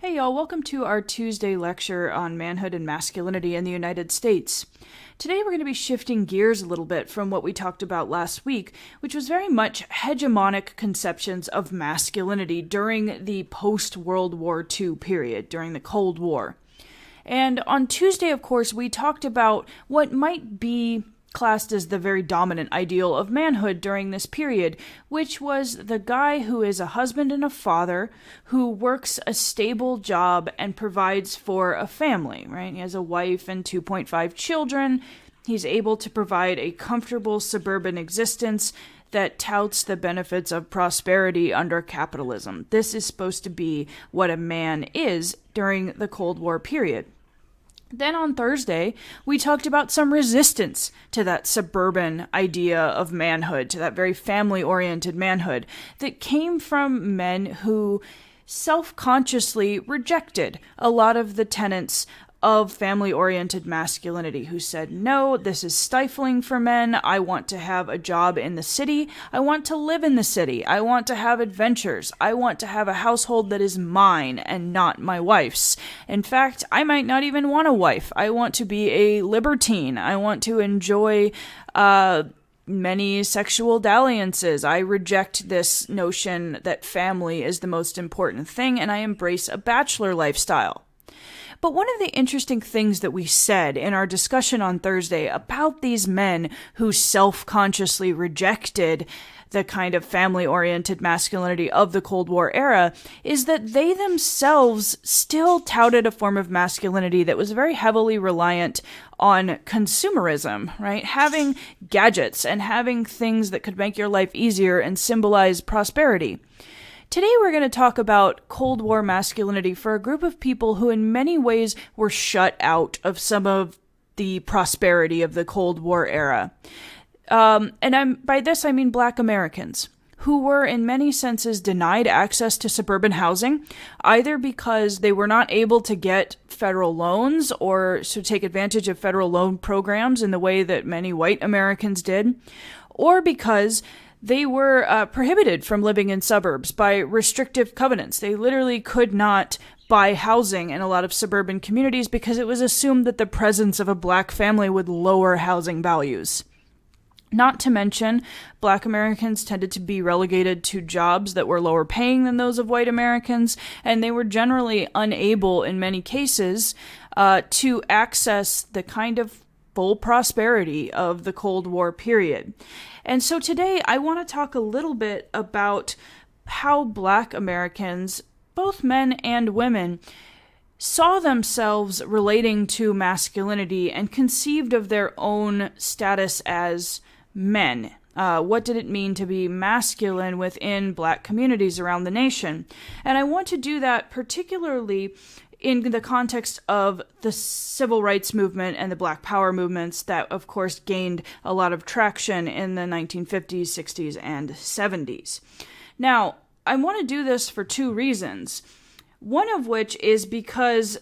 Hey y'all, welcome to our Tuesday lecture on manhood and masculinity in the United States. Today we're going to be shifting gears a little bit from what we talked about last week, which was very much hegemonic conceptions of masculinity during the post-World War II period, during the Cold War. And on Tuesday, of course, we talked about what might be classed as the very dominant ideal of manhood during this period, which was the guy who is a husband and a father who works a stable job and provides for a family, right? He has a wife and 2.5 children. He's able to provide a comfortable suburban existence that touts the benefits of prosperity under capitalism. This is supposed to be what a man is during the Cold War period. Then on Thursday, we talked about some resistance to that suburban idea of manhood, to that very family-oriented manhood that came from men who self-consciously rejected a lot of the tenets of family-oriented masculinity, who said, no, this is stifling for men. I want to have a job in the city. I want to live in the city. I want to have adventures. I want to have a household that is mine and not my wife's. In fact, I might not even want a wife. I want to be a libertine. I want to enjoy many sexual dalliances. I reject this notion that family is the most important thing, and I embrace a bachelor lifestyle. But one of the interesting things that we said in our discussion on Thursday about these men who self-consciously rejected the kind of family-oriented masculinity of the Cold War era is that they themselves still touted a form of masculinity that was very heavily reliant on consumerism, right? Having gadgets and having things that could make your life easier and symbolize prosperity. Today we're going to talk about Cold War masculinity for a group of people who in many ways were shut out of some of the prosperity of the Cold War era. By this I mean Black Americans, who were in many senses denied access to suburban housing, either because they were not able to get federal loans or to take advantage of federal loan programs in the way that many white Americans did, or because they were prohibited from living in suburbs by restrictive covenants. They literally could not buy housing in a lot of suburban communities because it was assumed that the presence of a Black family would lower housing values. Not to mention, Black Americans tended to be relegated to jobs that were lower paying than those of white Americans, and they were generally unable, in many cases, to access the kind of full prosperity of the Cold War period. And so today I want to talk a little bit about how Black Americans, both men and women, saw themselves relating to masculinity and conceived of their own status as men. What did it mean to be masculine within Black communities around the nation? And I want to do that particularly in the context of the civil rights movement and the Black Power movements that, of course, gained a lot of traction in the 1950s, 60s, and 70s. Now, I want to do this for two reasons. One of which is because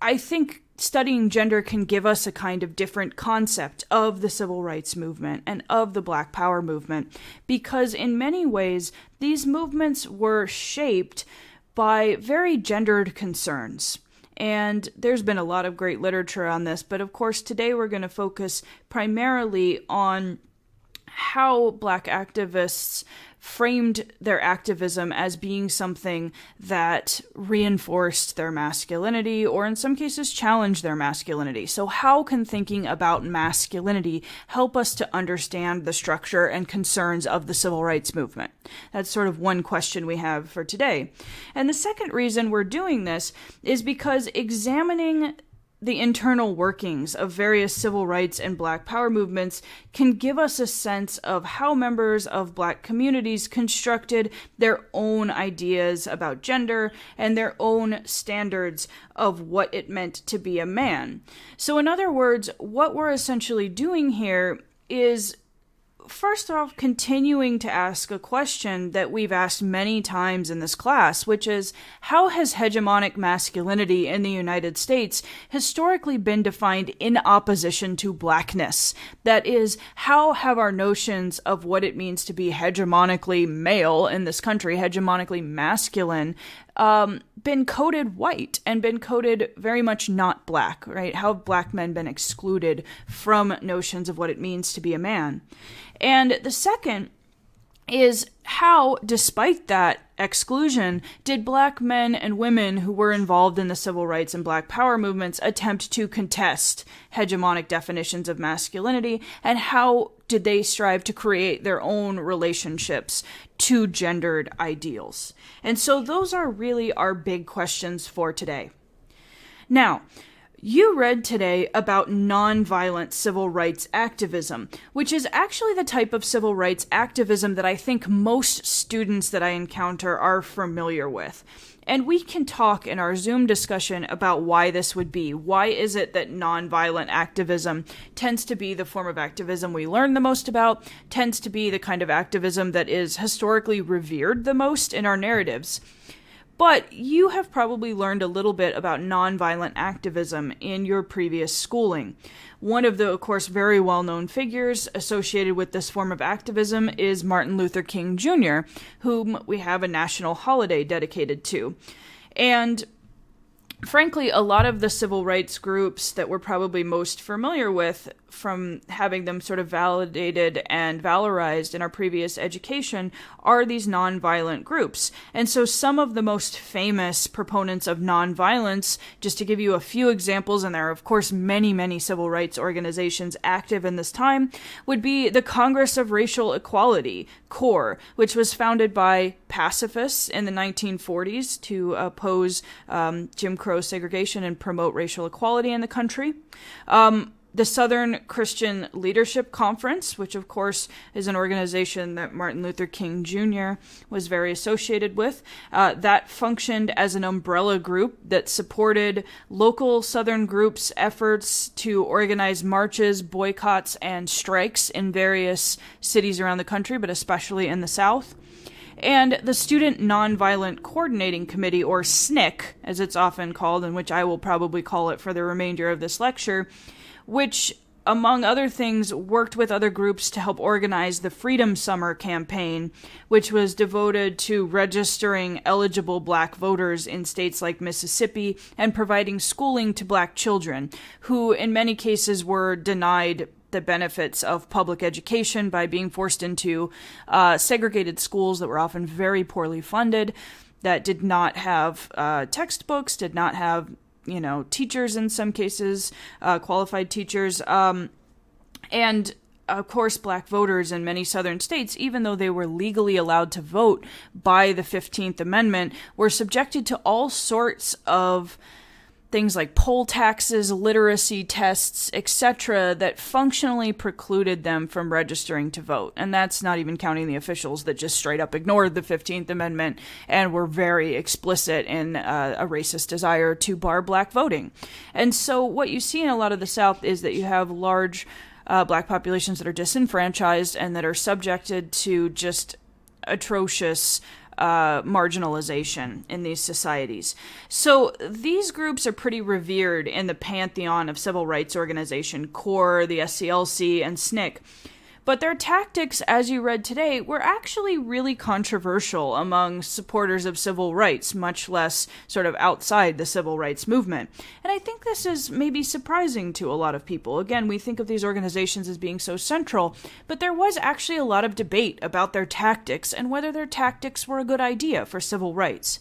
I think studying gender can give us a kind of different concept of the civil rights movement and of the Black Power movement, because in many ways, these movements were shaped by very gendered concerns. And there's been a lot of great literature on this, but of course today we're going to focus primarily on how Black activists framed their activism as being something that reinforced their masculinity, or in some cases challenged their masculinity. So how can thinking about masculinity help us to understand the structure and concerns of the civil rights movement? That's sort of one question we have for today. And the second reason we're doing this is because examining the internal workings of various civil rights and Black Power movements can give us a sense of how members of Black communities constructed their own ideas about gender and their own standards of what it meant to be a man. So in other words, what we're essentially doing here is, first off, continuing to ask a question that we've asked many times in this class, which is, how has hegemonic masculinity in the United States historically been defined in opposition to Blackness? That is, how have our notions of what it means to be hegemonically male in this country, hegemonically masculine, been coded white and been coded very much not black, right? How have black men been excluded from notions of what it means to be a man? And the second is how, despite that exclusion, did black men and women who were involved in the civil rights and black power movements attempt to contest hegemonic definitions of masculinity, and how did they strive to create their own relationships to gendered ideals? And so those are really our big questions for today. Now, you read today about nonviolent civil rights activism, which is actually the type of civil rights activism that I think most students that I encounter are familiar with. And we can talk in our Zoom discussion about why this would be. Why is it that nonviolent activism tends to be the form of activism we learn the most about, tends to be the kind of activism that is historically revered the most in our narratives? But you have probably learned a little bit about nonviolent activism in your previous schooling. One of the, of course, very well-known figures associated with this form of activism is Martin Luther King Jr., whom we have a national holiday dedicated to. And frankly, a lot of the civil rights groups that we're probably most familiar with from having them sort of validated and valorized in our previous education are these nonviolent groups. And so some of the most famous proponents of nonviolence, just to give you a few examples, and there are of course many, many civil rights organizations active in this time, would be the Congress of Racial Equality, CORE, which was founded by pacifists in the 1940s to oppose Jim Crow segregation and promote racial equality in the country. The Southern Christian Leadership Conference, which of course is an organization that Martin Luther King Jr. was very associated with, that functioned as an umbrella group that supported local Southern groups' efforts to organize marches, boycotts, and strikes in various cities around the country, but especially in the South. And the Student Nonviolent Coordinating Committee, or SNCC, as it's often called, and which I will probably call it for the remainder of this lecture, which, among other things, worked with other groups to help organize the Freedom Summer campaign, which was devoted to registering eligible black voters in states like Mississippi and providing schooling to black children, who in many cases were denied the benefits of public education by being forced into segregated schools that were often very poorly funded, that did not have textbooks, did not have teachers in some cases, qualified teachers, and of course black voters in many southern states, even though they were legally allowed to vote by the 15th Amendment, were subjected to all sorts of things like poll taxes, literacy tests, etc., that functionally precluded them from registering to vote. And that's not even counting the officials that just straight up ignored the 15th Amendment and were very explicit in a racist desire to bar black voting. And so what you see in a lot of the South is that you have large black populations that are disenfranchised and that are subjected to just atrocious marginalization in these societies. So these groups are pretty revered in the pantheon of civil rights organization, CORE, the SCLC, and SNCC. But their tactics, as you read today, were actually really controversial among supporters of civil rights, much less sort of outside the civil rights movement. And I think this is maybe surprising to a lot of people. Again, we think of these organizations as being so central, but there was actually a lot of debate about their tactics and whether their tactics were a good idea for civil rights.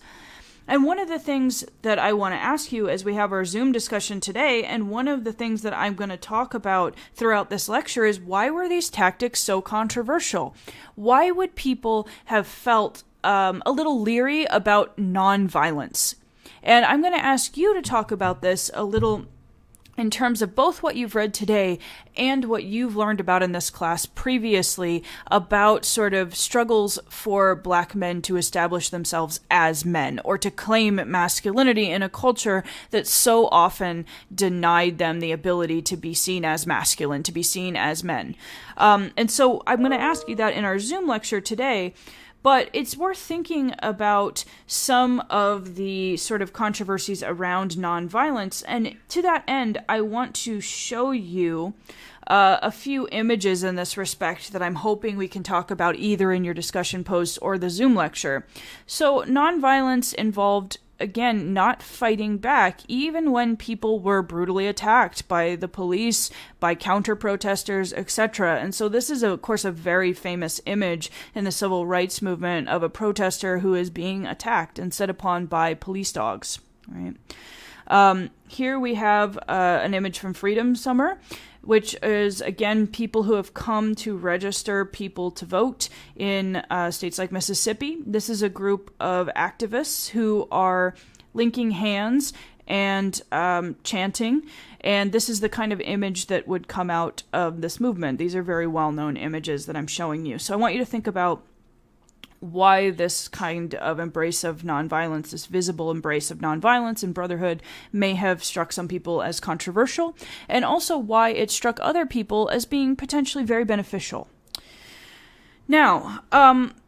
And one of the things that I want to ask you as we have our Zoom discussion today, and one of the things that I'm going to talk about throughout this lecture, is why were these tactics so controversial? Why would people have felt a little leery about nonviolence? And I'm going to ask you to talk about this a little in terms of both what you've read today and what you've learned about in this class previously about sort of struggles for black men to establish themselves as men or to claim masculinity in a culture that so often denied them the ability to be seen as masculine, to be seen as men. And so I'm going to ask you that in our Zoom lecture today. But it's worth thinking about some of the sort of controversies around nonviolence. And to that end, I want to show you a few images in this respect that I'm hoping we can talk about either in your discussion post or the Zoom lecture. So nonviolence involved, again, not fighting back, even when people were brutally attacked by the police, by counter-protesters, etc. And so this is, of course, a very famous image in the civil rights movement of a protester who is being attacked and set upon by police dogs, right? Here we have an image from Freedom Summer, which is, again, people who have come to register people to vote in states like Mississippi. This is a group of activists who are linking hands and chanting, and this is the kind of image that would come out of this movement. These are very well-known images that I'm showing you. So I want you to think about why this kind of embrace of nonviolence, this visible embrace of nonviolence and brotherhood, may have struck some people as controversial, and also why it struck other people as being potentially very beneficial. Now,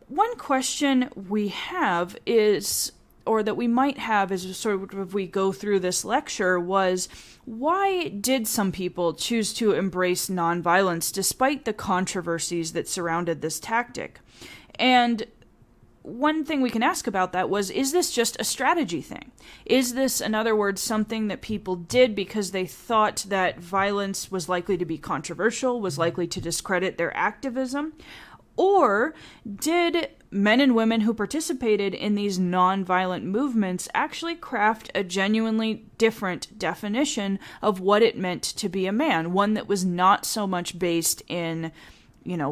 one question we have is, or that we might have as sort of we go through this lecture, was why did some people choose to embrace nonviolence despite the controversies that surrounded this tactic? And one thing we can ask about that was, is this just a strategy thing? Is this, in other words, something that people did because they thought that violence was likely to be controversial, was likely to discredit their activism? Or did men and women who participated in these nonviolent movements actually craft a genuinely different definition of what it meant to be a man, one that was not so much based in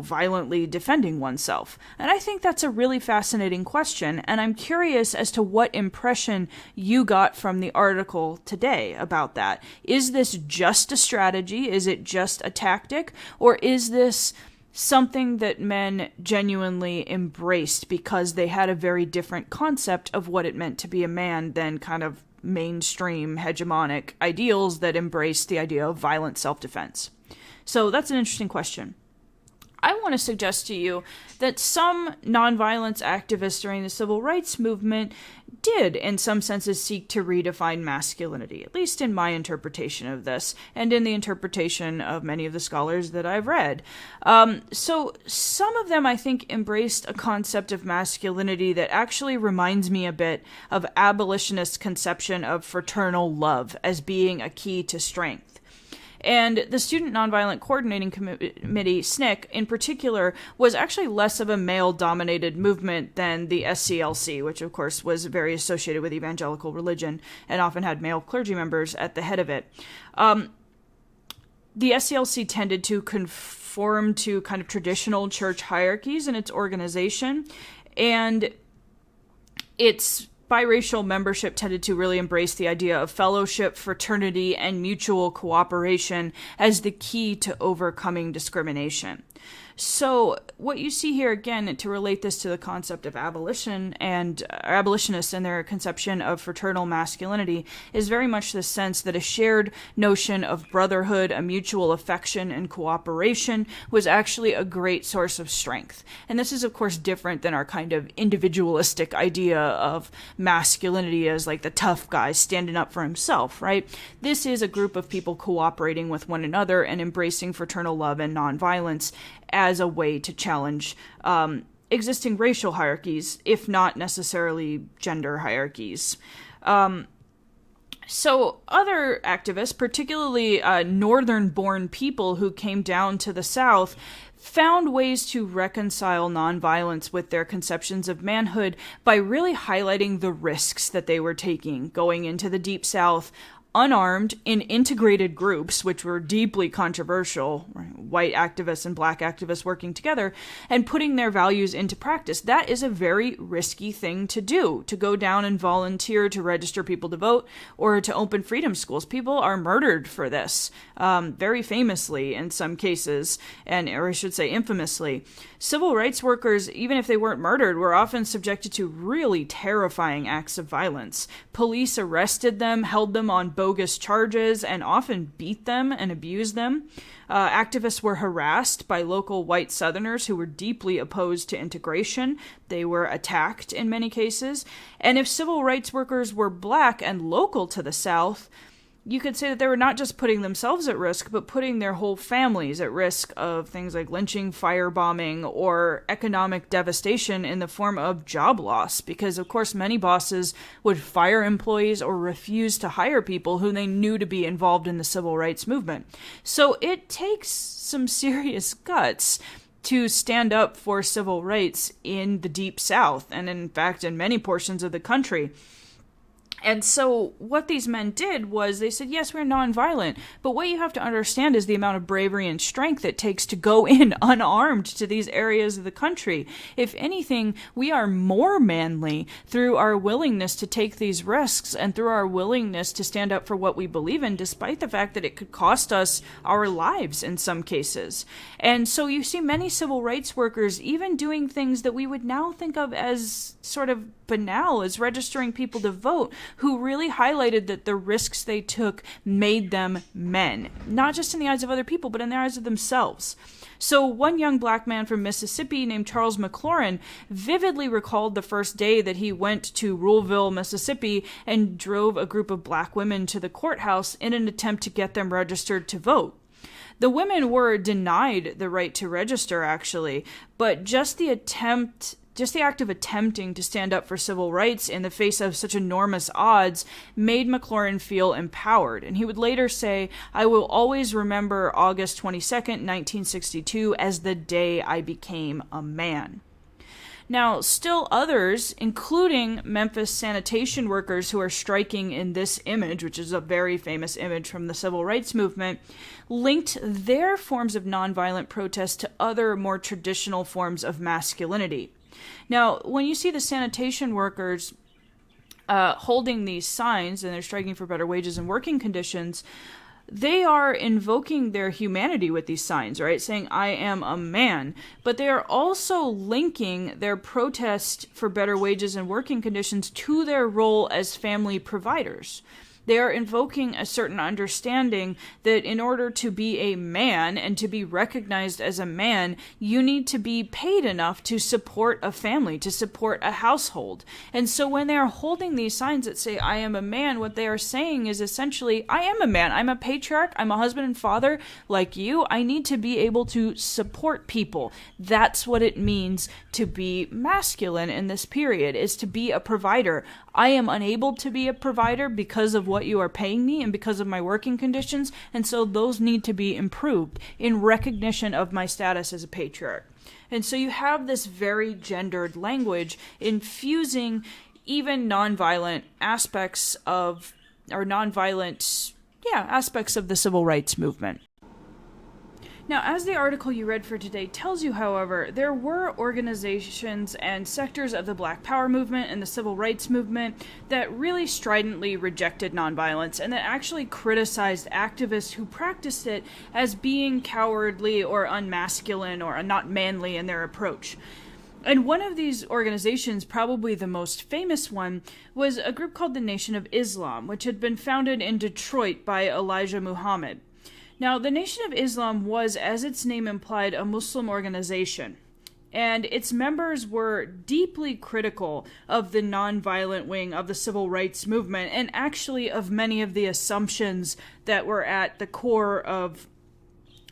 violently defending oneself? And I think that's a really fascinating question, and I'm curious as to what impression you got from the article today about that. Is this just a strategy? Is it just a tactic? Or is this something that men genuinely embraced because they had a very different concept of what it meant to be a man than kind of mainstream hegemonic ideals that embraced the idea of violent self-defense? So that's an interesting question. I want to suggest to you that some nonviolence activists during the civil rights movement did, in some senses, seek to redefine masculinity, at least in my interpretation of this, and in the interpretation of many of the scholars that I've read. So some of them, I think, embraced a concept of masculinity that actually reminds me a bit of abolitionist conception of fraternal love as being a key to strength. And the Student Nonviolent Coordinating Committee, SNCC, in particular, was actually less of a male-dominated movement than the SCLC, which, of course, was very associated with evangelical religion and often had male clergy members at the head of it. The SCLC tended to conform to kind of traditional church hierarchies in its organization, and its biracial membership tended to really embrace the idea of fellowship, fraternity, and mutual cooperation as the key to overcoming discrimination. So what you see here, again, to relate this to the concept of abolition and abolitionists and their conception of fraternal masculinity, is very much the sense that a shared notion of brotherhood, a mutual affection, and cooperation was actually a great source of strength. And this is, of course, different than our kind of individualistic idea of masculinity as like the tough guy standing up for himself, right? This is a group of people cooperating with one another and embracing fraternal love and nonviolence as a way to challenge existing racial hierarchies, if not necessarily gender hierarchies. So other activists, particularly northern-born people who came down to the South, found ways to reconcile nonviolence with their conceptions of manhood by really highlighting the risks that they were taking going into the Deep South, unarmed, in integrated groups, which were deeply controversial, right? White activists and black activists working together, and putting their values into practice. That is a very risky thing to do, to go down and volunteer to register people to vote or to open freedom schools. People are murdered for this, very famously in some cases, or I should say infamously. Civil rights workers, even if they weren't murdered, were often subjected to really terrifying acts of violence. Police arrested them, held them on boat bogus charges and often beat them and abused them. Activists were harassed by local white Southerners who were deeply opposed to integration. They were attacked in many cases. And if civil rights workers were black and local to the South, you could say that they were not just putting themselves at risk, but putting their whole families at risk of things like lynching, firebombing, or economic devastation in the form of job loss. Because, of course, many bosses would fire employees or refuse to hire people who they knew to be involved in the civil rights movement. So it takes some serious guts to stand up for civil rights in the Deep South, and in fact, in many portions of the country. And so what these men did was they said, yes, we're nonviolent, but what you have to understand is the amount of bravery and strength it takes to go in unarmed to these areas of the country. If anything, we are more manly through our willingness to take these risks and through our willingness to stand up for what we believe in, despite the fact that it could cost us our lives in some cases. And so you see many civil rights workers even doing things that we would now think of as sort of banal, as registering people to vote, who really highlighted that the risks they took made them men, not just in the eyes of other people, but in the eyes of themselves. So one young black man from Mississippi named Charles McLaurin vividly recalled the first day that he went to Ruleville, Mississippi, and drove a group of black women to the courthouse in an attempt to get them registered to vote. The women were denied the right to register, actually, but just the act of attempting to stand up for civil rights in the face of such enormous odds made McLaurin feel empowered. And he would later say, "I will always remember August 22nd, 1962 as the day I became a man." Now, still others, including Memphis sanitation workers who are striking in this image, which is a very famous image from the civil rights movement, linked their forms of nonviolent protest to other more traditional forms of masculinity. Now, when you see the sanitation workers holding these signs and they're striking for better wages and working conditions, they are invoking their humanity with these signs, right? Saying, I am a man. But they are also linking their protest for better wages and working conditions to their role as family providers. They are invoking a certain understanding that in order to be a man and to be recognized as a man, you need to be paid enough to support a family, to support a household. And so when they are holding these signs that say, I am a man, what they are saying is essentially, I am a man. I'm a patriarch. I'm a husband and father like you. I need to be able to support people. That's what it means to be masculine in this period, is to be a provider. I am unable to be a provider because of what you are paying me and because of my working conditions, and so those need to be improved in recognition of my status as a patriarch. And so you have this very gendered language infusing even nonviolent aspects of the civil rights movement. Now, as the article you read for today tells you, however, there were organizations and sectors of the Black Power movement and the civil rights movement that really stridently rejected nonviolence and that actually criticized activists who practiced it as being cowardly or unmasculine or not manly in their approach. And one of these organizations, probably the most famous one, was a group called the Nation of Islam, which had been founded in Detroit by Elijah Muhammad. Now, the Nation of Islam was, as its name implied, a Muslim organization, and its members were deeply critical of the nonviolent wing of the civil rights movement, and actually of many of the assumptions that were at the core of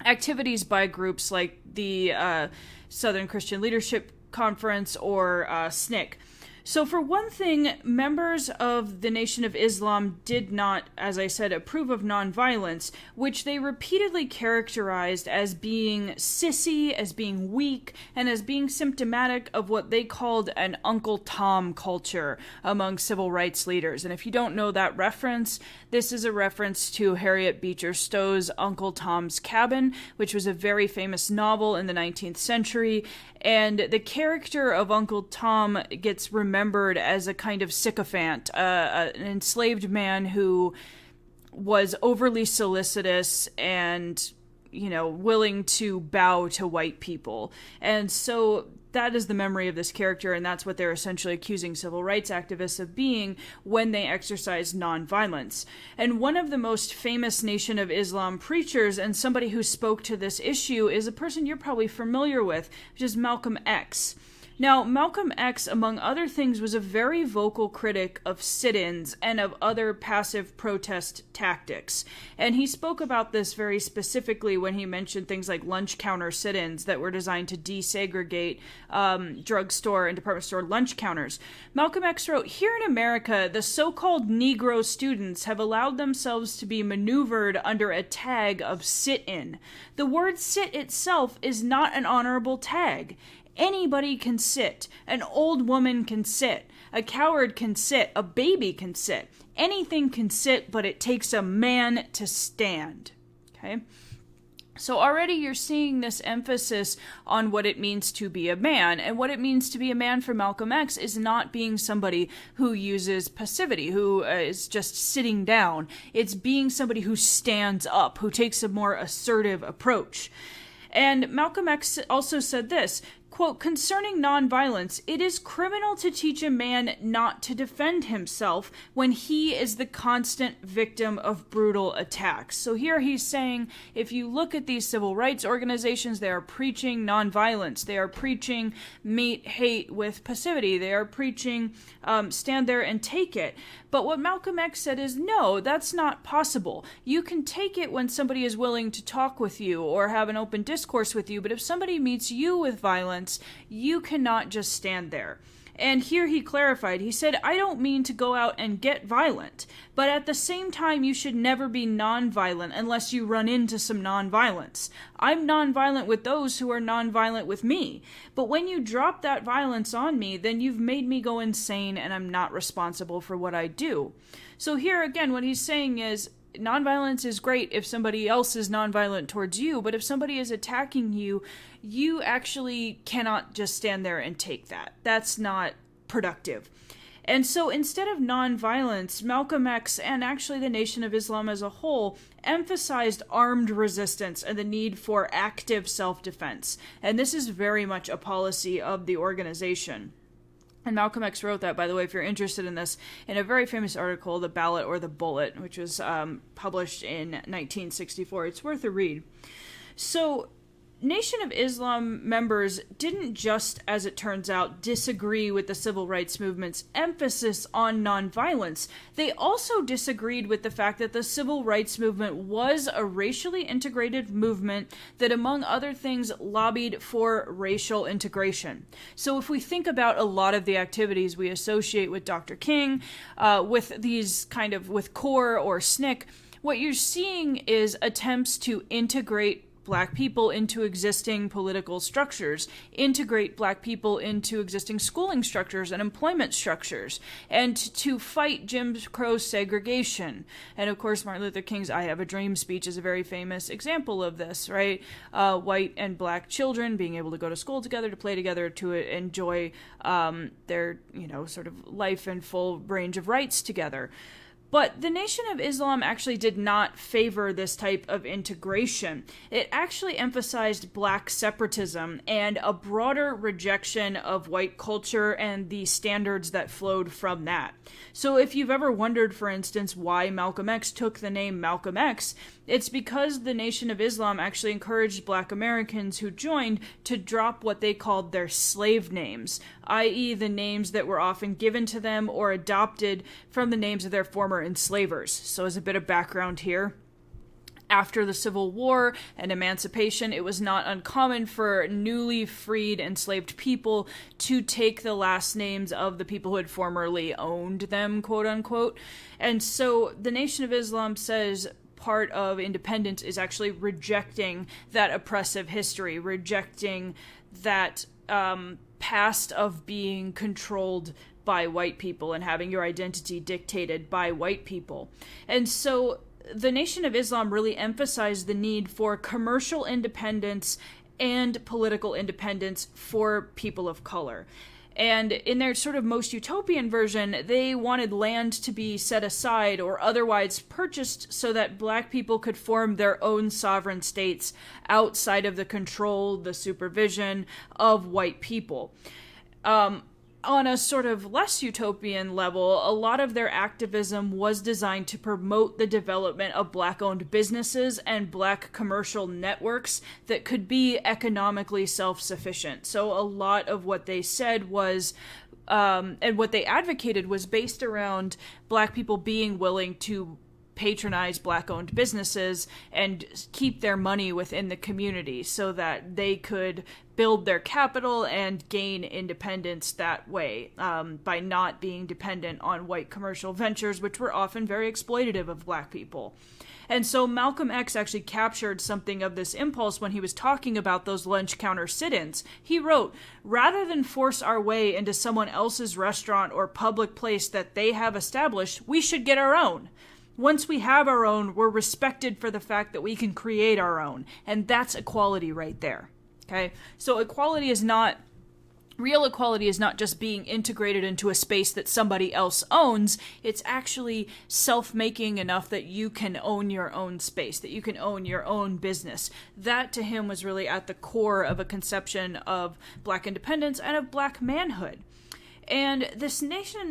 activities by groups like the Southern Christian Leadership Conference or SNCC. So for one thing, members of the Nation of Islam did not, as I said, approve of nonviolence, which they repeatedly characterized as being sissy, as being weak, and as being symptomatic of what they called an Uncle Tom culture among civil rights leaders. And if you don't know that reference, this is a reference to Harriet Beecher Stowe's Uncle Tom's Cabin, which was a very famous novel in the 19th century. And the character of Uncle Tom gets remembered as a kind of sycophant, an enslaved man who was overly solicitous and willing to bow to white people. And so that is the memory of this character, and that's what they're essentially accusing civil rights activists of being when they exercise nonviolence. And one of the most famous Nation of Islam preachers, and somebody who spoke to this issue, is a person you're probably familiar with, which is Malcolm X. Now, Malcolm X, among other things, was a very vocal critic of sit-ins and of other passive protest tactics. And he spoke about this very specifically when he mentioned things like lunch counter sit-ins that were designed to desegregate drugstore and department store lunch counters. Malcolm X wrote, "Here in America, the so-called Negro students have allowed themselves to be maneuvered under a tag of sit-in. The word sit itself is not an honorable tag. Anybody can sit. An old woman can sit. A coward can sit. A baby can sit. Anything can sit, but it takes a man to stand." Okay? So already you're seeing this emphasis on what it means to be a man. And what it means to be a man for Malcolm X is not being somebody who uses passivity, who is just sitting down. It's being somebody who stands up, who takes a more assertive approach. And Malcolm X also said this, quote, "Concerning nonviolence, it is criminal to teach a man not to defend himself when he is the constant victim of brutal attacks." So here he's saying, if you look at these civil rights organizations, they are preaching nonviolence. They are preaching meet hate with passivity. They are preaching stand there and take it. But what Malcolm X said is, no, that's not possible. You can take it when somebody is willing to talk with you or have an open discourse with you, but if somebody meets you with violence, you cannot just stand there. And here he clarified, he said, "I don't mean to go out and get violent, but at the same time you should never be nonviolent unless you run into some nonviolence. I'm nonviolent with those who are nonviolent with me. But when you drop that violence on me, then you've made me go insane and I'm not responsible for what I do." So here again, what he's saying is, nonviolence is great if somebody else is nonviolent towards you, but if somebody is attacking you, you actually cannot just stand there and take that. That's not productive. And so instead of nonviolence, Malcolm X and actually the Nation of Islam as a whole emphasized armed resistance and the need for active self-defense. And this is very much a policy of the organization. And Malcolm X wrote that, by the way, if you're interested in this, in a very famous article, The Ballot or the Bullet, which was published in 1964. It's worth a read. So, Nation of Islam members didn't just, as it turns out, disagree with the civil rights movement's emphasis on nonviolence. They also disagreed with the fact that the civil rights movement was a racially integrated movement that, among other things, lobbied for racial integration. So if we think about a lot of the activities we associate with Dr. King, with these kind of, with CORE or SNCC, what you're seeing is attempts to integrate Black people into existing political structures, integrate Black people into existing schooling structures and employment structures, and to fight Jim Crow segregation. And of course, Martin Luther King's "I Have a Dream" speech is a very famous example of this, right? White and Black children being able to go to school together, to play together, to enjoy their, sort of life and full range of rights together. But the Nation of Islam actually did not favor this type of integration. It actually emphasized Black separatism and a broader rejection of white culture and the standards that flowed from that. So if you've ever wondered, for instance, why Malcolm X took the name Malcolm X, it's because the Nation of Islam actually encouraged Black Americans who joined to drop what they called their slave names, i.e. the names that were often given to them or adopted from the names of their former enslavers. So as a bit of background here, after the Civil War and emancipation, it was not uncommon for newly freed enslaved people to take the last names of the people who had formerly owned them, quote unquote. And so the Nation of Islam says part of independence is actually rejecting that oppressive history, rejecting that past of being controlled by white people and having your identity dictated by white people. And so the Nation of Islam really emphasized the need for commercial independence and political independence for people of color. And in their sort of most utopian version, they wanted land to be set aside or otherwise purchased so that black people could form their own sovereign states outside of the control, the supervision of white people. On a sort of less utopian level, a lot of their activism was designed to promote the development of black-owned businesses and black commercial networks that could be economically self-sufficient. So a lot of what they said was, and what they advocated was based around black people being willing to patronize black-owned businesses and keep their money within the community so that they could build their capital and gain independence that way, by not being dependent on white commercial ventures, which were often very exploitative of black people. And so Malcolm X actually captured something of this impulse when he was talking about those lunch counter sit-ins. He wrote, "Rather than force our way into someone else's restaurant or public place that they have established, we should get our own. Once we have our own, we're respected for the fact that we can create our own." And that's equality right there. Okay? So real equality is not just being integrated into a space that somebody else owns. It's actually self-making enough that you can own your own space, that you can own your own business. That to him was really at the core of a conception of black independence and of black manhood. And the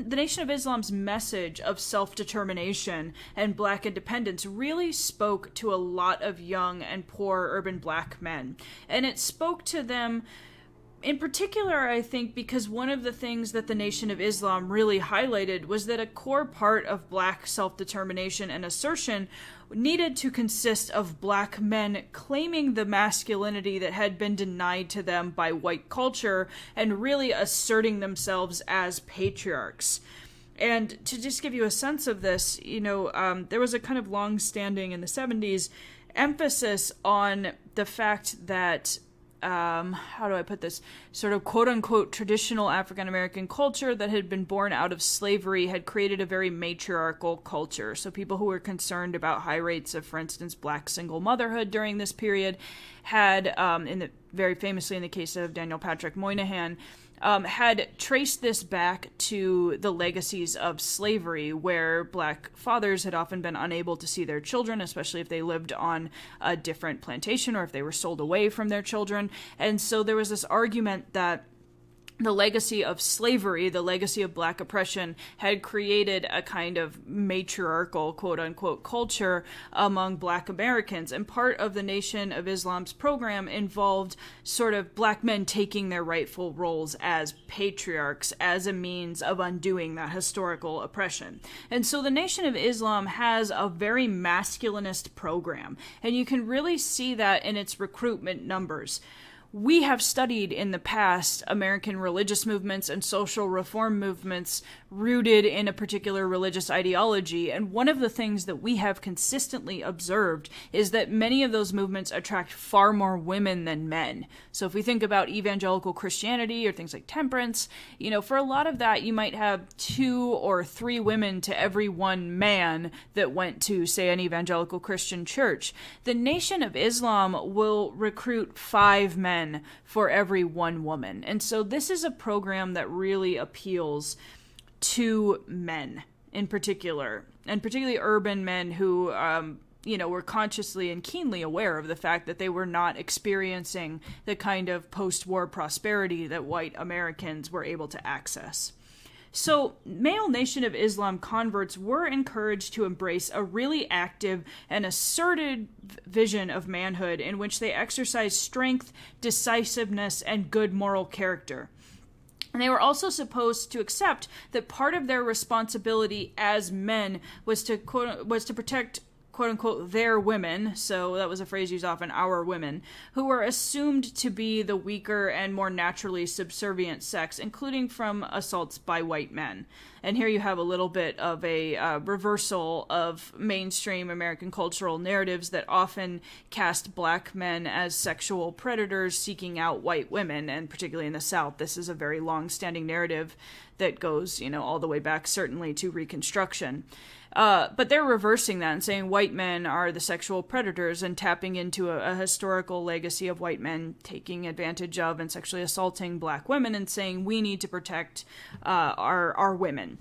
Nation of Islam's message of self-determination and black independence really spoke to a lot of young and poor urban black men. And it spoke to them in particular, I think, because one of the things that the Nation of Islam really highlighted was that a core part of black self-determination and assertion needed to consist of black men claiming the masculinity that had been denied to them by white culture and really asserting themselves as patriarchs. And to just give you a sense of this, there was a kind of long-standing in the 70s emphasis on the fact that how do I put this, sort of quote-unquote traditional African-American culture that had been born out of slavery had created a very matriarchal culture. So people who were concerned about high rates of, for instance, black single motherhood during this period had, very famously in the case of Daniel Patrick Moynihan, had traced this back to the legacies of slavery, where black fathers had often been unable to see their children, especially if they lived on a different plantation or if they were sold away from their children. And so there was this argument that the legacy of slavery, the legacy of black oppression, had created a kind of matriarchal, quote-unquote, culture among black Americans. And part of the Nation of Islam's program involved sort of black men taking their rightful roles as patriarchs as a means of undoing that historical oppression. And so the Nation of Islam has a very masculinist program, and you can really see that in its recruitment numbers. We have studied in the past American religious movements and social reform movements rooted in a particular religious ideology, and one of the things that we have consistently observed is that many of those movements attract far more women than men. So if we think about evangelical Christianity or things like temperance, for a lot of that you might have 2 or 3 women to every 1 man that went to, say, an evangelical Christian church. The Nation of Islam will recruit 5 men for every 1 woman. And so this is a program that really appeals to men in particular, and particularly urban men who, were consciously and keenly aware of the fact that they were not experiencing the kind of post-war prosperity that white Americans were able to access. So, male Nation of Islam converts were encouraged to embrace a really active and asserted vision of manhood in which they exercised strength, decisiveness, and good moral character. And they were also supposed to accept that part of their responsibility as men was to protect, quote-unquote, their women, so that was a phrase used often, our women, who were assumed to be the weaker and more naturally subservient sex, including from assaults by white men. And here you have a little bit of a reversal of mainstream American cultural narratives that often cast black men as sexual predators seeking out white women, and particularly in the South, this is a very long-standing narrative that goes, all the way back certainly to Reconstruction. But they're reversing that and saying white men are the sexual predators and tapping into a historical legacy of white men taking advantage of and sexually assaulting black women and saying we need to protect our women.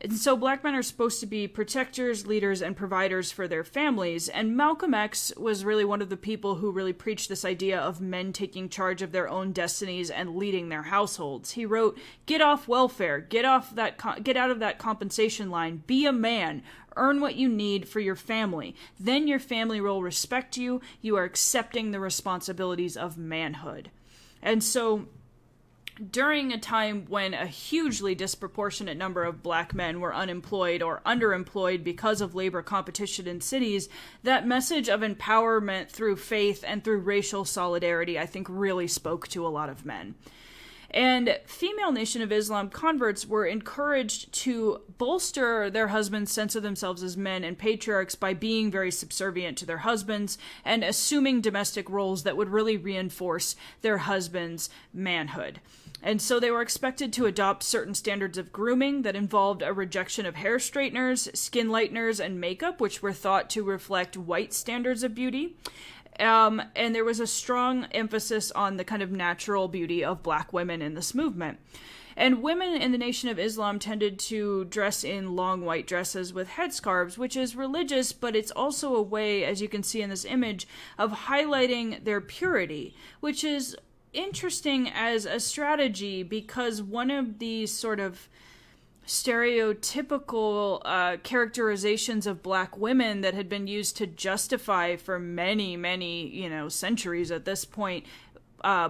And so black men are supposed to be protectors, leaders, and providers for their families. And Malcolm X was really one of the people who really preached this idea of men taking charge of their own destinies and leading their households. He wrote, "Get off welfare, get out of that compensation line, be a man, earn what you need for your family. Then your family will respect you. You are accepting the responsibilities of manhood." And so during a time when a hugely disproportionate number of black men were unemployed or underemployed because of labor competition in cities, that message of empowerment through faith and through racial solidarity, I think, really spoke to a lot of men. And female Nation of Islam converts were encouraged to bolster their husbands' sense of themselves as men and patriarchs by being very subservient to their husbands and assuming domestic roles that would really reinforce their husbands' manhood. And so they were expected to adopt certain standards of grooming that involved a rejection of hair straighteners, skin lighteners, and makeup, which were thought to reflect white standards of beauty. And there was a strong emphasis on the kind of natural beauty of black women in this movement. And women in the Nation of Islam tended to dress in long white dresses with headscarves, which is religious, but it's also a way, as you can see in this image, of highlighting their purity, which is interesting as a strategy because one of these sort of stereotypical characterizations of black women that had been used to justify for many, centuries at this point,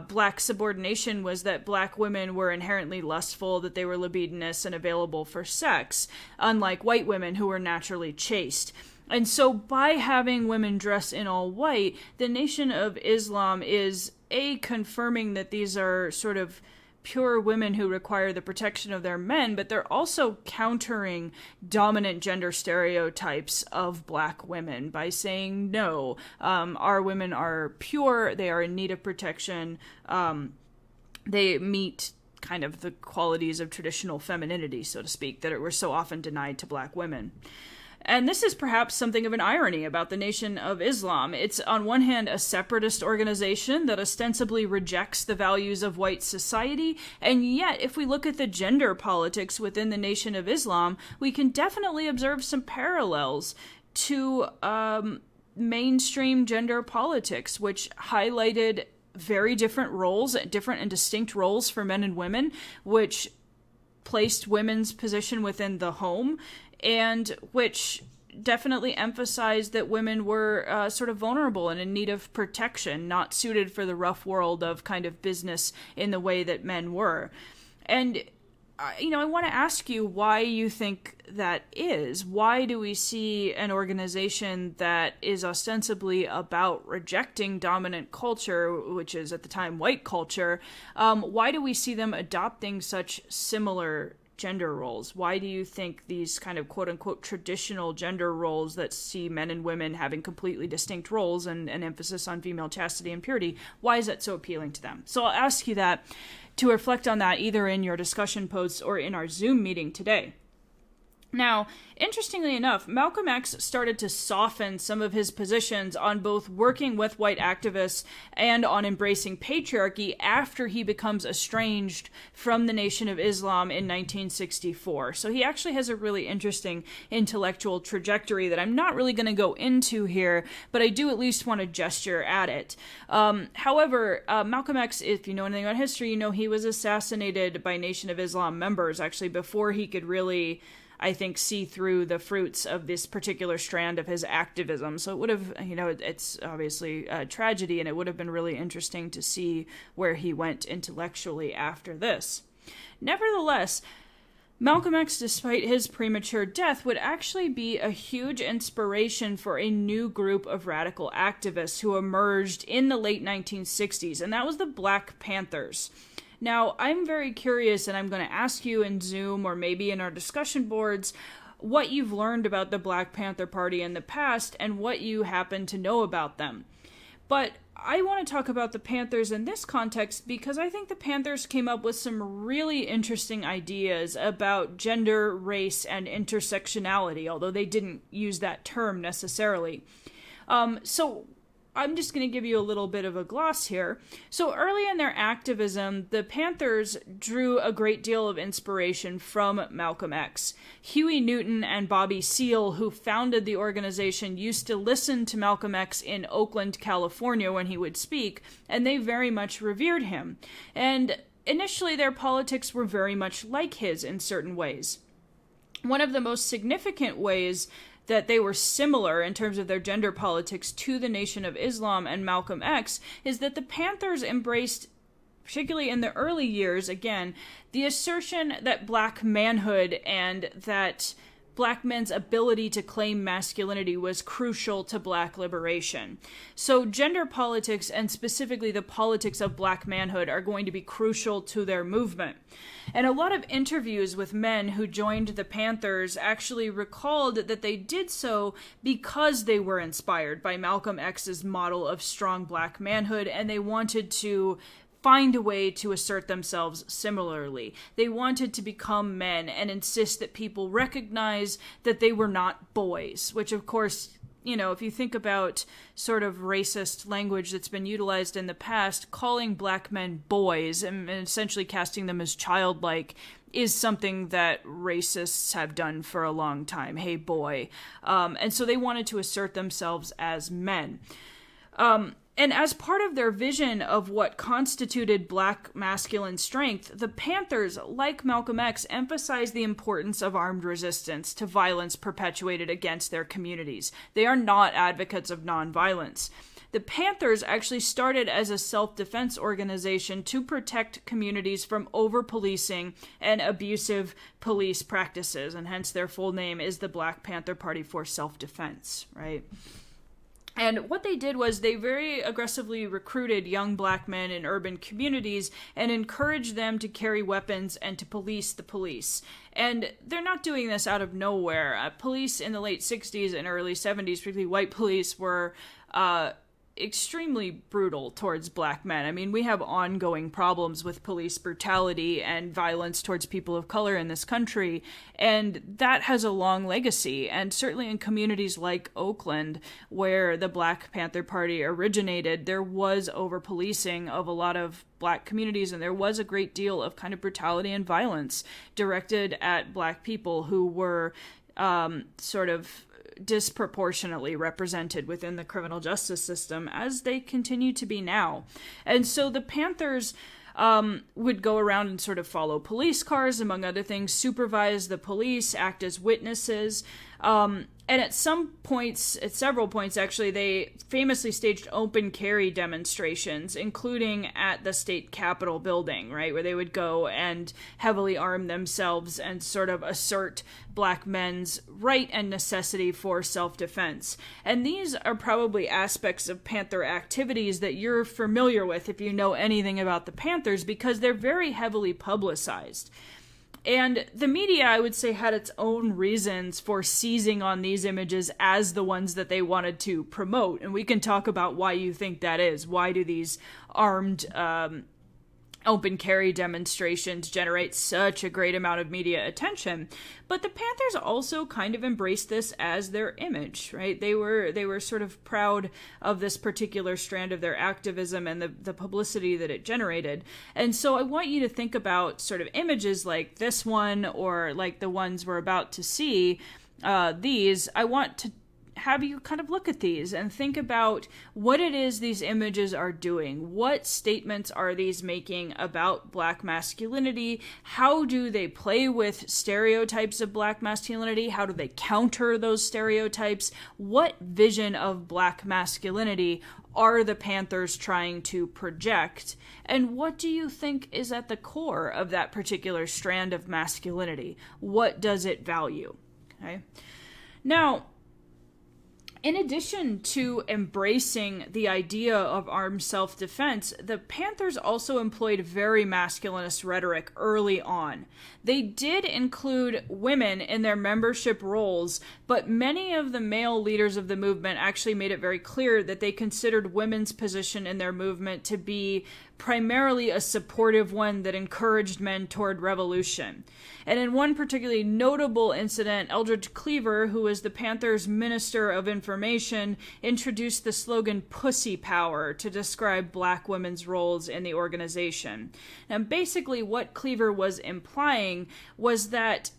black subordination was that black women were inherently lustful, that they were libidinous and available for sex, unlike white women who were naturally chaste. And so by having women dress in all white, the Nation of Islam is confirming that these are sort of pure women who require the protection of their men, but they're also countering dominant gender stereotypes of black women by saying, no, our women are pure, they are in need of protection, they meet kind of the qualities of traditional femininity, so to speak, that were so often denied to black women. And this is perhaps something of an irony about the Nation of Islam. It's, on one hand, a separatist organization that ostensibly rejects the values of white society, and yet, if we look at the gender politics within the Nation of Islam, we can definitely observe some parallels to mainstream gender politics, which highlighted very different roles, different and distinct roles for men and women, which placed women's position within the home, and which definitely emphasized that women were sort of vulnerable and in need of protection, not suited for the rough world of kind of business in the way that men were. And, I want to ask you why you think that is. Why do we see an organization that is ostensibly about rejecting dominant culture, which is at the time white culture, why do we see them adopting such similar gender roles? Why do you think these kind of quote-unquote traditional gender roles that see men and women having completely distinct roles and an emphasis on female chastity and purity, why is that so appealing to them? So I'll ask you that to reflect on that either in your discussion posts or in our Zoom meeting today. Now, interestingly enough, Malcolm X started to soften some of his positions on both working with white activists and on embracing patriarchy after he becomes estranged from the Nation of Islam in 1964. So he actually has a really interesting intellectual trajectory that I'm not really going to go into here, but I do at least want to gesture at it. However, Malcolm X, if you know anything about history, he was assassinated by Nation of Islam members actually before he could really, I think, see through the fruits of this particular strand of his activism. So it would have, it's obviously a tragedy, and it would have been really interesting to see where he went intellectually after this. Nevertheless, Malcolm X, despite his premature death, would actually be a huge inspiration for a new group of radical activists who emerged in the late 1960s, and that was the Black Panthers. Now, I'm very curious, and I'm going to ask you in Zoom or maybe in our discussion boards what you've learned about the Black Panther Party in the past and what you happen to know about them. But I want to talk about the Panthers in this context because I think the Panthers came up with some really interesting ideas about gender, race, and intersectionality, although they didn't use that term necessarily. So I'm just going to give you a little bit of a gloss here. So early in their activism, the Panthers drew a great deal of inspiration from Malcolm X. Huey Newton and Bobby Seale, who founded the organization, used to listen to Malcolm X in Oakland, California when he would speak, and they very much revered him. And initially their politics were very much like his in certain ways. One of the most significant ways that they were similar in terms of their gender politics to the Nation of Islam and Malcolm X is that the Panthers embraced, particularly in the early years, again, the assertion that black manhood and that black men's ability to claim masculinity was crucial to black liberation. So gender politics, and specifically the politics of black manhood, are going to be crucial to their movement. And a lot of interviews with men who joined the Panthers actually recalled that they did so because they were inspired by Malcolm X's model of strong black manhood, and they wanted to find a way to assert themselves similarly. They wanted to become men and insist that people recognize that they were not boys, which of course, you know, if you think about sort of racist language that's been utilized in the past, calling black men boys and essentially casting them as childlike is something that racists have done for a long time. Hey, boy. And so they wanted to assert themselves as men. And as part of their vision of what constituted black masculine strength, the Panthers, like Malcolm X, emphasized the importance of armed resistance to violence perpetuated against their communities. They are not advocates of nonviolence. The Panthers actually started as a self-defense organization to protect communities from over-policing and abusive police practices, and hence their full name is the Black Panther Party for Self-Defense, right? And what they did was they very aggressively recruited young black men in urban communities and encouraged them to carry weapons and to police the police. And they're not doing this out of nowhere. Police in the late 60s and early 70s, particularly white police, were extremely brutal towards black men. I mean, we have ongoing problems with police brutality and violence towards people of color in this country, and that has a long legacy. And certainly in communities like Oakland, where the Black Panther Party originated, there was over-policing of a lot of black communities, and there was a great deal of kind of brutality and violence directed at black people who were sort of disproportionately represented within the criminal justice system, as they continue to be now. And so the Panthers would go around and sort of follow police cars, among other things, supervise the police, act as witnesses. And at several points actually, they famously staged open carry demonstrations, including at the state capitol building, right, where they would go and heavily arm themselves and sort of assert black men's right and necessity for self-defense. And these are probably aspects of Panther activities that you're familiar with if you know anything about the Panthers, because they're very heavily publicized. And the media, I would say, had its own reasons for seizing on these images as the ones that they wanted to promote. And we can talk about why you think that is. Why do these armed open carry demonstrations generate such a great amount of media attention? But the Panthers also kind of embraced this as their image, right? They were sort of proud of this particular strand of their activism and the publicity that it generated. And so I want you to think about sort of images like this one, or like the ones we're about to see. I want to have you kind of look at these and think about what it is these images are doing. What statements are these making about black masculinity? How do they play with stereotypes of black masculinity? How do they counter those stereotypes? What vision of black masculinity are the Panthers trying to project? And what do you think is at the core of that particular strand of masculinity? What does it value? Okay. Now, In addition to embracing the idea of armed self-defense, the Panthers also employed very masculinist rhetoric early on. They did include women in their membership roles, but many of the male leaders of the movement actually made it very clear that they considered women's position in their movement to be primarily a supportive one that encouraged men toward revolution. And in one particularly notable incident, Eldridge Cleaver, who was the Panthers' Minister of Information, introduced the slogan "Pussy Power" to describe black women's roles in the organization. Now, basically what Cleaver was implying was that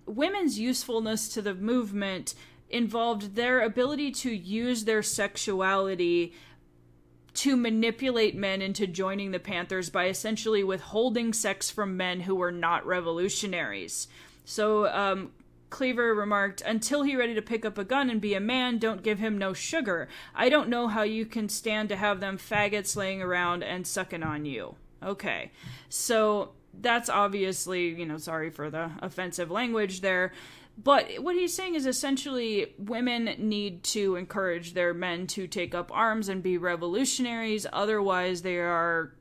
women's usefulness to the movement involved their ability to use their sexuality to manipulate men into joining the Panthers by essentially withholding sex from men who were not revolutionaries. So Cleaver remarked, "Until he's ready to pick up a gun and be a man, don't give him no sugar. I don't know how you can stand to have them faggots laying around and sucking on you." Okay, so that's obviously, sorry for the offensive language there. But what he's saying is essentially women need to encourage their men to take up arms and be revolutionaries. Otherwise, they are,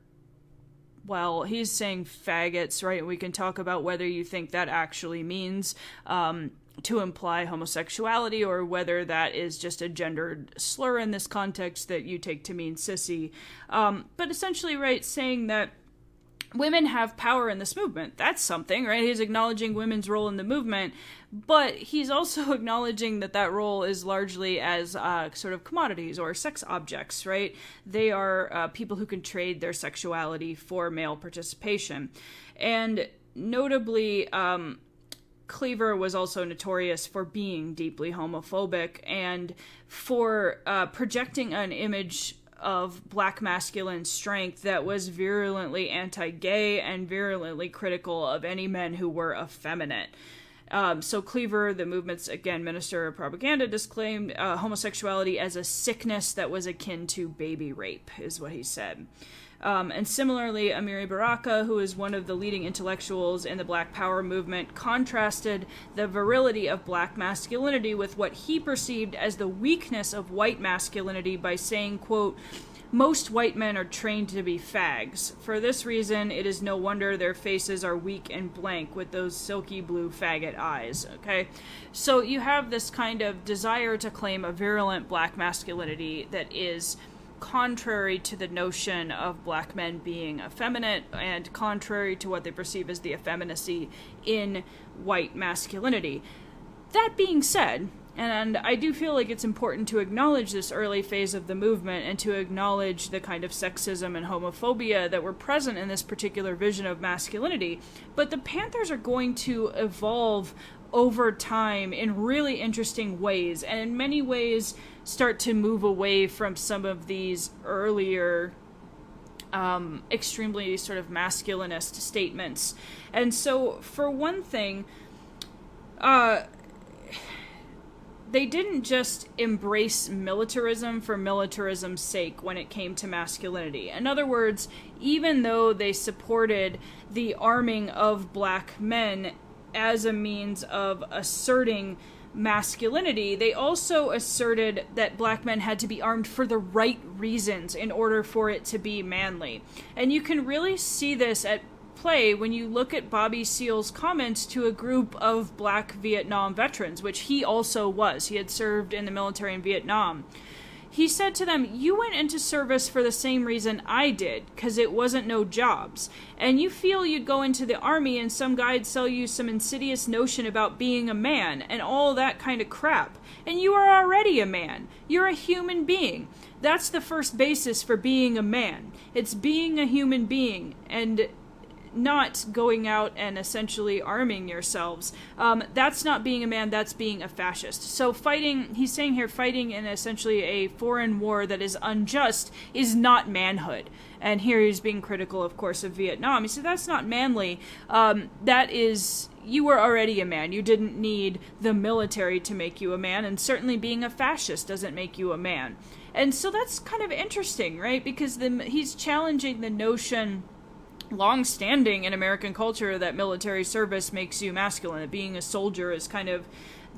well, he's saying faggots, right? We can talk about whether you think that actually means to imply homosexuality or whether that is just a gendered slur in this context that you take to mean sissy. But essentially, right, saying that women have power in this movement. That's something, right? He's acknowledging women's role in the movement, but he's also acknowledging that that role is largely as sort of commodities or sex objects, right? They are people who can trade their sexuality for male participation. And notably, Cleaver was also notorious for being deeply homophobic and for projecting an image of black masculine strength that was virulently anti-gay and virulently critical of any men who were effeminate. So Cleaver, the movement's, again, minister of propaganda, disclaimed homosexuality as a sickness that was akin to baby rape, is what he said. And similarly, Amiri Baraka, who is one of the leading intellectuals in the Black Power movement, contrasted the virility of black masculinity with what he perceived as the weakness of white masculinity by saying, quote, "Most white men are trained to be fags. For this reason, it is no wonder their faces are weak and blank with those silky blue faggot eyes." Okay? So you have this kind of desire to claim a virulent black masculinity that is contrary to the notion of black men being effeminate and contrary to what they perceive as the effeminacy in white masculinity. That being said, and I do feel like it's important to acknowledge this early phase of the movement and to acknowledge the kind of sexism and homophobia that were present in this particular vision of masculinity, but the Panthers are going to evolve over time in really interesting ways, and in many ways start to move away from some of these earlier extremely sort of masculinist statements. And so, for one thing, they didn't just embrace militarism for militarism's sake when it came to masculinity. In other words, even though they supported the arming of black men as a means of asserting masculinity, they also asserted that black men had to be armed for the right reasons in order for it to be manly. And you can really see this at play when you look at Bobby Seale's comments to a group of black Vietnam veterans, which he also was. He had served in the military in Vietnam. He said to them, "You went into service for the same reason I did, because it wasn't no jobs. And you feel you'd go into the army and some guy'd sell you some insidious notion about being a man and all that kind of crap. And you are already a man. You're a human being. That's the first basis for being a man. It's being a human being and not going out and essentially arming yourselves. That's not being a man, that's being a fascist." So fighting, he's saying here, fighting in essentially a foreign war that is unjust is not manhood. And here he's being critical, of course, of Vietnam. He said, that's not manly. That is, you were already a man. You didn't need the military to make you a man, and certainly being a fascist doesn't make you a man. And so that's kind of interesting, right? Because he's challenging the notion long-standing in American culture that military service makes you masculine, that being a soldier is kind of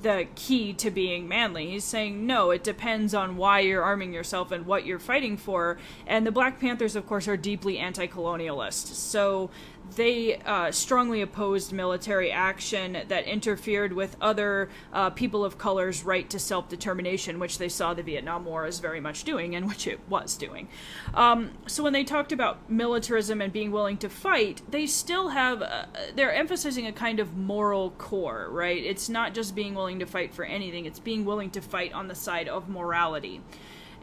the key to being manly. He's saying, no, it depends on why you're arming yourself and what you're fighting for. And the Black Panthers, of course, are deeply anti-colonialist. So they strongly opposed military action that interfered with other people of color's right to self-determination, which they saw the Vietnam War as very much doing, and which it was doing. So when they talked about militarism and being willing to fight, they still have, they're emphasizing a kind of moral core, right? It's not just being willing to fight for anything, it's being willing to fight on the side of morality.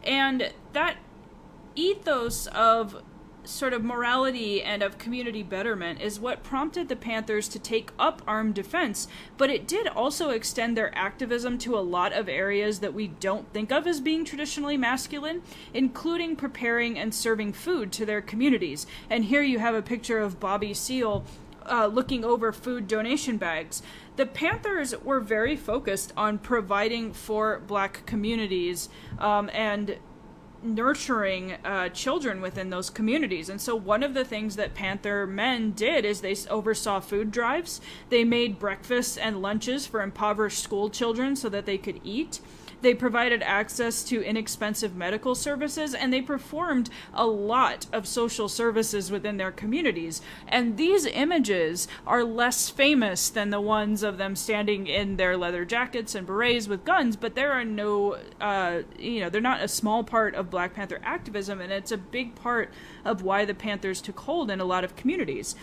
And that ethos of sort of morality and of community betterment is what prompted the Panthers to take up armed defense, but it did also extend their activism to a lot of areas that we don't think of as being traditionally masculine, including preparing and serving food to their communities. And here you have a picture of Bobby Seale looking over food donation bags. The Panthers were very focused on providing for Black communities and nurturing children within those communities. And so one of the things that Panther men did is they oversaw food drives. They made breakfasts and lunches for impoverished school children so that they could eat. They provided access to inexpensive medical services, and they performed a lot of social services within their communities. And these images are less famous than the ones of them standing in their leather jackets and berets with guns, but there are no, they're not a small part of Black Panther activism, and it's a big part of why the Panthers took hold in a lot of communities.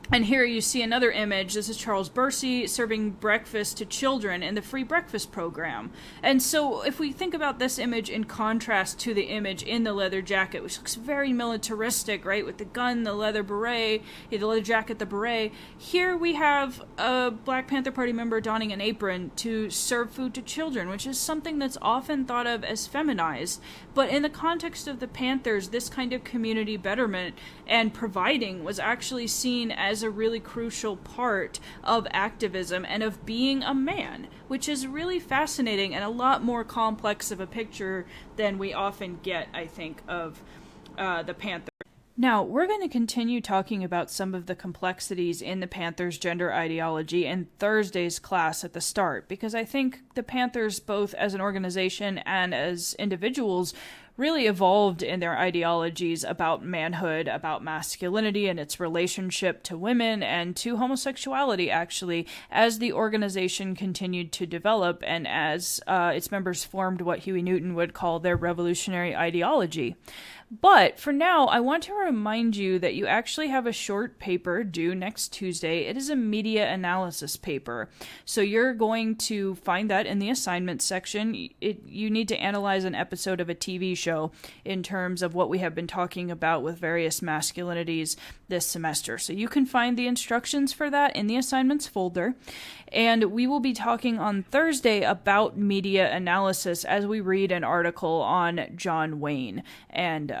And here you see another image. This is Charles Bursey serving breakfast to children in the free breakfast program. And so if we think about this image in contrast to the image in the leather jacket, which looks very militaristic, right, with the gun, the leather beret, the leather jacket, the beret, here we have a Black Panther Party member donning an apron to serve food to children, which is something that's often thought of as feminized. But in the context of the Panthers, this kind of community betterment and providing was actually seen as a really crucial part of activism and of being a man, which is really fascinating and a lot more complex of a picture than we often get, I think, of the Panther. Now, we're going to continue talking about some of the complexities in the Panthers' gender ideology in Thursday's class at the start, because I think the Panthers, both as an organization and as individuals, really evolved in their ideologies about manhood, about masculinity and its relationship to women and to homosexuality, actually, as the organization continued to develop and as its members formed what Huey Newton would call their revolutionary ideology. But for now, I want to remind you that you actually have a short paper due next Tuesday. It is a media analysis paper. So you're going to find that in the assignments section. You need to analyze an episode of a TV show in terms of what we have been talking about with various masculinities this semester. So you can find the instructions for that in the assignments folder. And we will be talking on Thursday about media analysis as we read an article on John Wayne and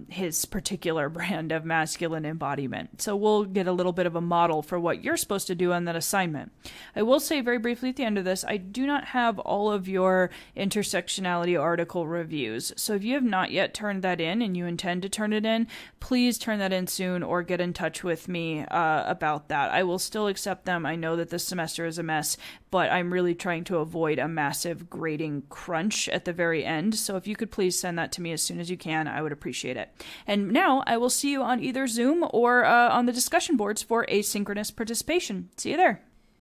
his particular brand of masculine embodiment. So we'll get a little bit of a model for what you're supposed to do on that assignment. I will say very briefly at the end of this, I do not have all of your intersectionality article reviews. So if you have not yet turned that in and you intend to turn it in, please turn that in soon or get in touch with me about that. I will still accept them. I know that this semester is a mess, but I'm really trying to avoid a massive grading crunch at the very end. So if you could please send that to me as soon as you can, I would appreciate it. And now I will see you on either Zoom or on the discussion boards for asynchronous participation. See you there.